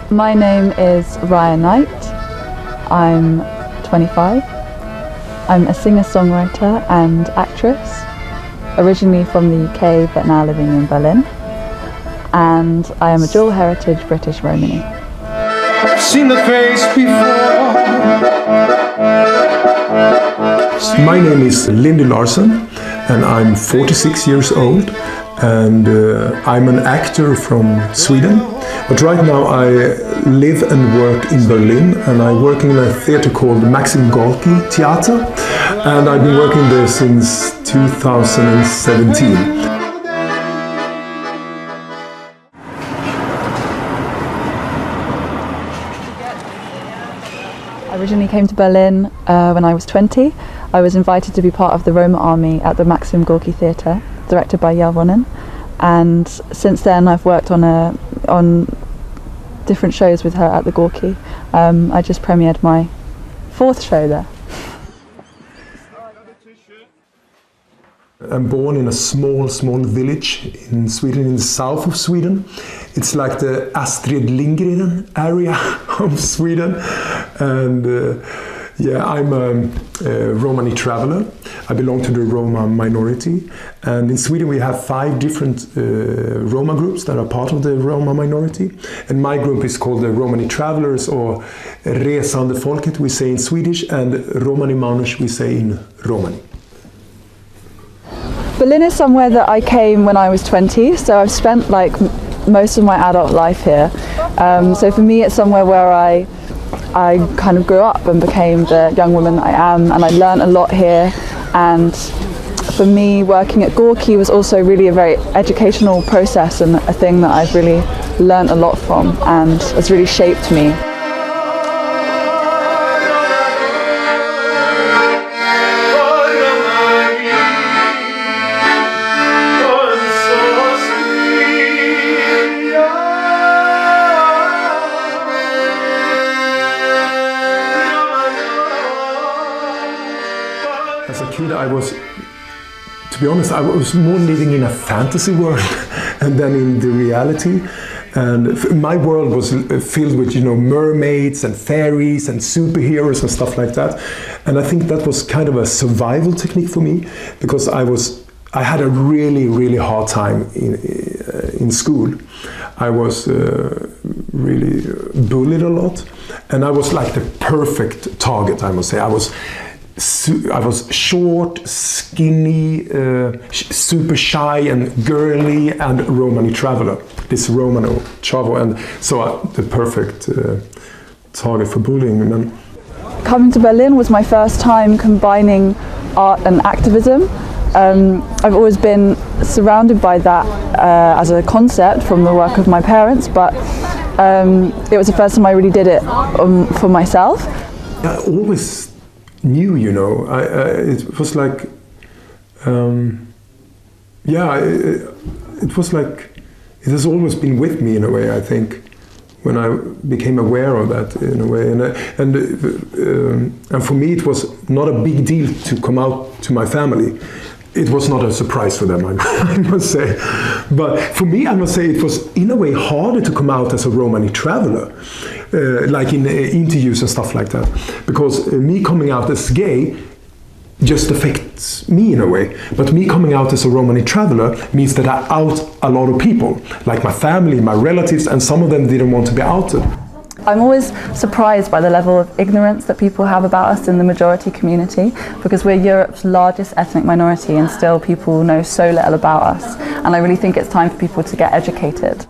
My name is Riah Knight. I'm 25. I'm a singer-songwriter and actress, originally from the UK but now living in Berlin. And I am a dual heritage British Romani. I've seen the face before. My name is Lindy Larsson and I'm 46 years old, and I'm an actor from Sweden. But right now I live and work in Berlin, and I work in a theater called Maxim-Gorki-Theater, and I've been working there since 2017. I originally came to Berlin when I was 20. I was invited to be part of the Roma army at the Maxim-Gorki-Theater, directed by Jovanovic, and since then I've worked on different shows with her at the Gorki. I just premiered my 4th show there. I'm born in a small village in Sweden, in the south of Sweden. It's like the Astrid Lindgren area of Sweden. And yeah, I'm a Romani traveler. I belong to the Roma minority. And in Sweden we have 5 different Roma groups that are part of the Roma minority. And my group is called the Romani Travelers, or Resande Folket we say in Swedish, and Romani Manus we say in Romani. Berlin is somewhere that I came when I was 20, so I've spent like most of my adult life here. So for me it's somewhere where I kind of grew up and became the young woman I am, and I learned a lot here. And for me, working at Gorki was also really a very educational process, and a thing that I've really learned a lot from and has really shaped me. As a kid, to be honest, I was more living in a fantasy world and then in the reality. And my world was filled with, mermaids and fairies and superheroes and stuff like that. And I think that was kind of a survival technique for me, because I had a really hard time in school. I was really bullied a lot, and I was like the perfect target, I must say. I was short, skinny, super shy and girly, and Romani traveler, this Romano chavo, and so the perfect target for bullying. Coming to Berlin was my first time combining art and activism. I've always been surrounded by that as a concept from the work of my parents, but it was the first time I really did it for myself. I always knew, it was like, it was like, it has always been with me in a way, I think, when I became aware of that in a way. And for me it was not a big deal to come out to my family. It was not a surprise for them, I must say. But for me, I must say, it was in a way harder to come out as a Romani traveler, like in interviews and stuff like that. Because me coming out as gay just affects me in a way. But me coming out as a Romani traveler means that I out a lot of people, like my family, my relatives, and some of them didn't want to be outed. I'm always surprised by the level of ignorance that people have about us in the majority community, because we're Europe's largest ethnic minority and still people know so little about us. And I really think it's time for people to get educated.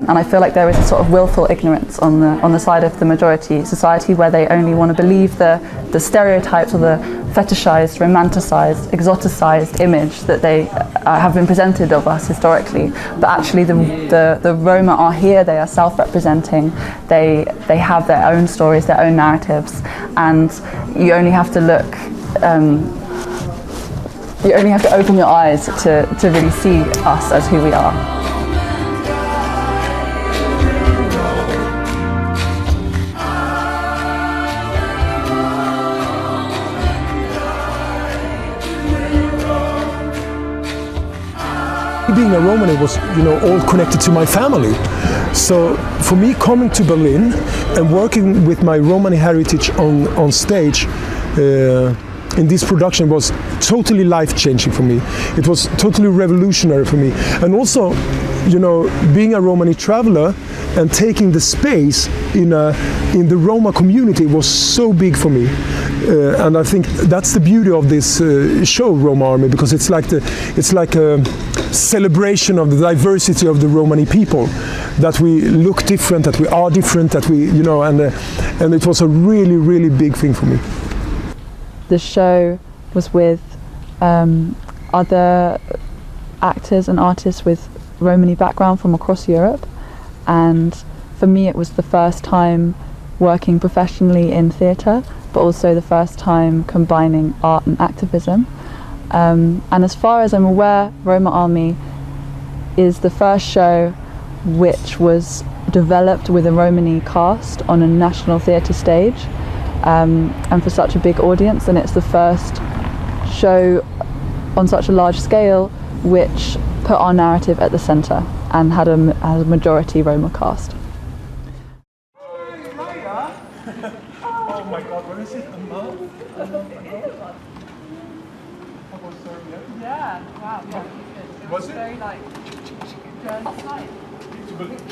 And I feel like there is a sort of willful ignorance on the side of the majority society, where they only want to believe the stereotypes or the fetishized, romanticized, exoticized image that they have been presented of us historically. But actually the Roma are here, they are self-representing, they have their own stories, their own narratives, and you only have to look, you only have to open your eyes to really see us as who we are. Being a Romani was, all connected to my family. So for me, coming to Berlin and working with my Romani heritage on stage in this production was totally life-changing for me. It was totally revolutionary for me. And also, you know, being a Romani traveler and taking the space in the Roma community was so big for me. And I think that's the beauty of this show, Roma Army, because it's like a celebration of the diversity of the Romani people, that we look different, that we are different, that we, you know, and it was a really, really big thing for me. The show was with other actors and artists with Romani background from across Europe, and for me it was the first time working professionally in theatre, but also the first time combining art and activism. And as far as I'm aware, Roma Army is the first show which was developed with a Romani cast on a national theatre stage, and for such a big audience, and it's the first show on such a large scale which put our narrative at the centre and had a majority Roma cast. Oh my God, where is it? Yeah, wow, yeah. Was it? Very like, last night.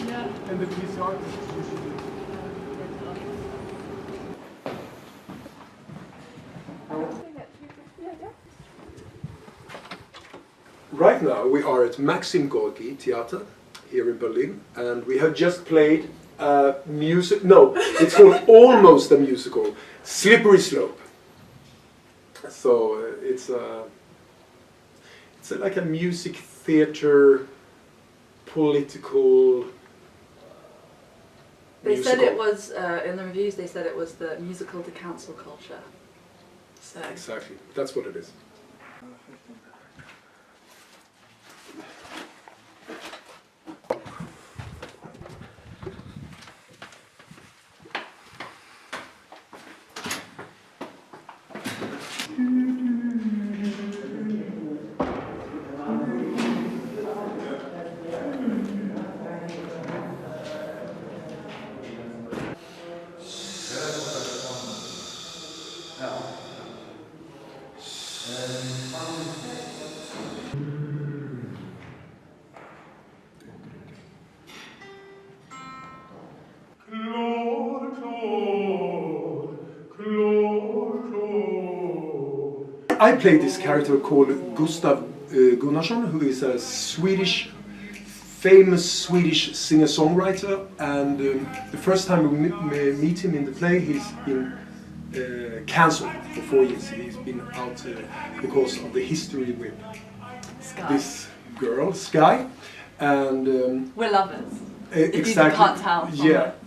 Yeah. And the PCR. Right now we are at Maxim-Gorki-Theater here in Berlin, and we have just played a music. No, it's called almost a musical, Slippery Slope. So it's like a music theater, political. They musical. said it was in the reviews. They said it was the musical to cancel culture. So. Exactly, that's what it is. I played this character called Gustav Gunnarsson, who is a famous Swedish singer-songwriter, and the first time we meet him in the play, he's been cancelled for 4 years. He's been out because of the history with this girl, Sky, and we're lovers. Exactly. If you can't tell from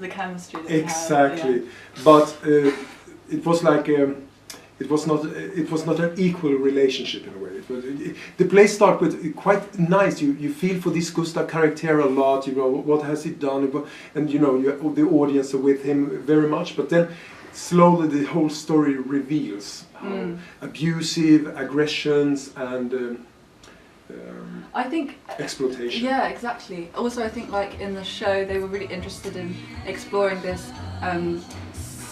the chemistry that exactly. we have, yeah. But it was like it was not an equal relationship in a way. The play starts with quite nice. You feel for this Gustav character a lot. You know, what has he done, and you know the audience are with him very much. But then slowly the whole story reveals how abusive, aggressions, and I think exploitation. Yeah, exactly. Also, I think like in the show they were really interested in exploring this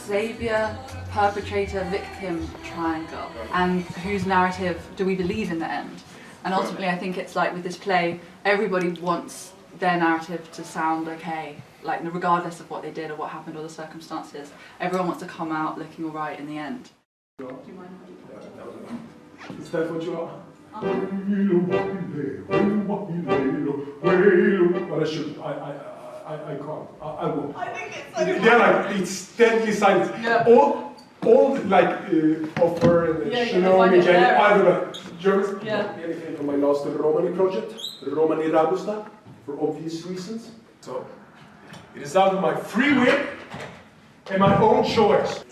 savior, perpetrator, victim triangle, and whose narrative do we believe in the end? And ultimately, I think it's like with this play, everybody wants their narrative to sound okay, like regardless of what they did or what happened or the circumstances. Everyone wants to come out looking all right in the end. Do you mind? Is that what you are? But I should. I can't. I won't. I think it's so yeah, like it's deadly silent. Yeah. All like offer and Shinomi and I don't know. Germans. Yeah. Anything from my last Romani project, Romani Ragusta, for obvious reasons. So it is out of my free will and my own choice.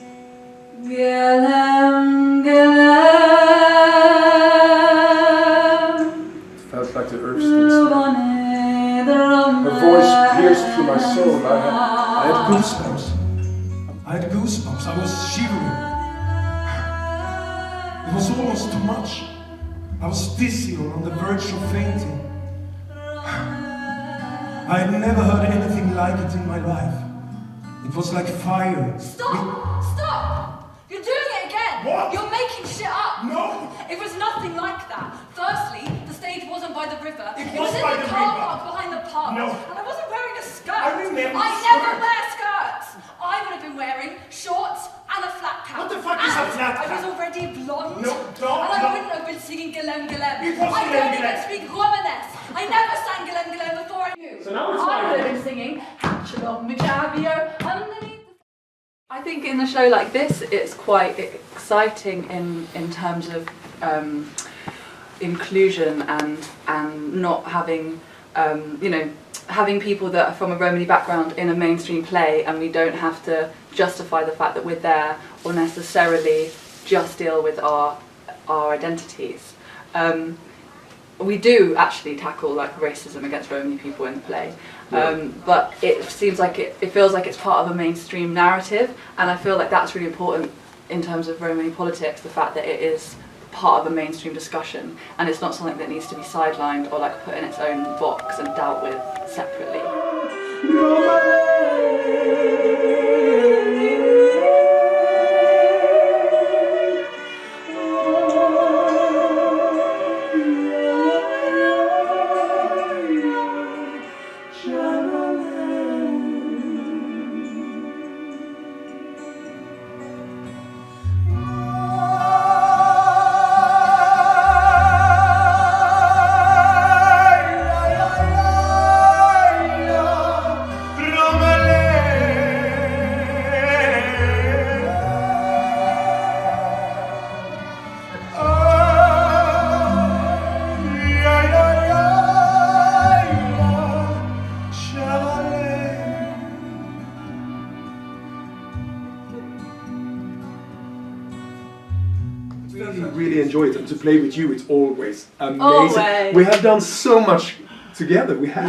Felt like the earth stings. Her voice pierced through my soul. I had goosebumps. I was shivering. It was almost too much. I was dizzy or on the verge of fainting. I had never heard anything like it in my life. It was like fire. Stop! Stop! You're doing it again! What? You're making shit up! No! It was nothing like that. Firstly, the stage wasn't by the river. It was was in by the the car river. park behind the pub. No. And I wasn't wearing a skirt. I remember I the never skirt. wear skirts. I would have been wearing shorts and a flat cap. What the fuck is a And flat I was cap? already blonde. No, don't, And I don't. wouldn't have been singing Gelem Gelem. It was I Gelem don't even Gelem. speak Romanesque. I never sang Gelem Gelem before I knew. So now it's I like- would have been singing Hatchalom Michavio underneath the... I think in a show like this, it's quite exciting in terms of inclusion and not having, having people that are from a Romani background in a mainstream play, and we don't have to justify the fact that we're there or necessarily just deal with our identities. We do actually tackle like racism against Romani people in the play, but it seems like it feels like it's part of a mainstream narrative, and I feel like that's really important in terms of Romani politics, the fact that it is part of a mainstream discussion and it's not something that needs to be sidelined or like put in its own box and dealt with separately. Really enjoy it, and to play with you, it's always amazing. Always. We have done so much together. We have.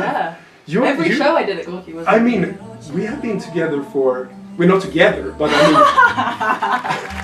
Yeah. Every show I did at Gorki was. I mean, we have been together for. We're not together, but I mean.